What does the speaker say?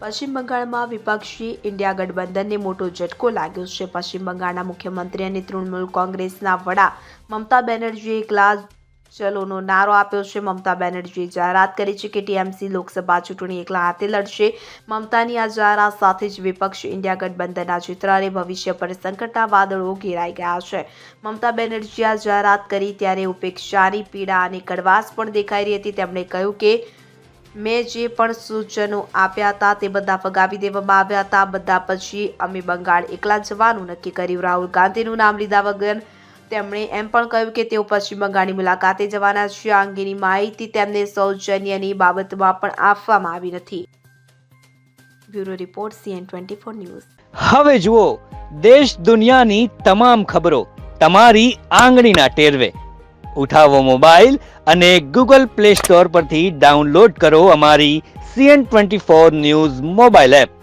પશ્ચિમ બંગાળમાં વિપક્ષી ઇન્ડિયા ગઠબંધનને મોટો ઝટકો લાગ્યો છે. પશ્ચિમ બંગાળના મુખ્યમંત્રી અને તૃણમૂલ કોંગ્રેસના વડા મમતા બેનર્જીએ એકલા ચલોનો નારો આપ્યો છે. મમતા બેનર્જીએ જાહેરાત કરી છે કે ટીએમસી લોકસભા ચૂંટણી એકલા હાથે લડશે. મમતાની આ જાહેરાત સાથે જ વિપક્ષી ઇન્ડિયા ગઠબંધનના ચિત્ર અને ભવિષ્ય પર સંકટના વાદળો ઘેરાઈ ગયા છે. મમતા બેનર્જીએ આ જાહેરાત કરી ત્યારે ઉપેક્ષાની પીડા અને કડવાશ પણ દેખાઈ રહી હતી. તેમણે કહ્યું કે મેં જે પણ સૂચનો આપ્યા હતા તે બધા ફગાવી દેવામાં આવ્યા હતા. બધા પછી અમે બંગાળ એકલા જવાનું નક્કી કર્યું. રાહુલ ગાંધીનું નામ લીધા વગર તેમણે એમ પણ કહ્યું કે તેઓ પશ્ચિમ બંગાળની મુલાકાતે જવાના છે. આ અંગેની માહિતી તેમને સૌજન્યની બાબતમાં પણ આપવામાં આવી નથી. Bureau report CN24 news. હવે જુઓ દેશ દુનિયાની તમામ ખબરો તમારી આંગળીના ટેરવે. ઉઠાવો મોબાઈલ અને Google Play Store પરથી ડાઉનલોડ કરો અમારી CN24 ન્યૂઝ મોબાઈલ એપ.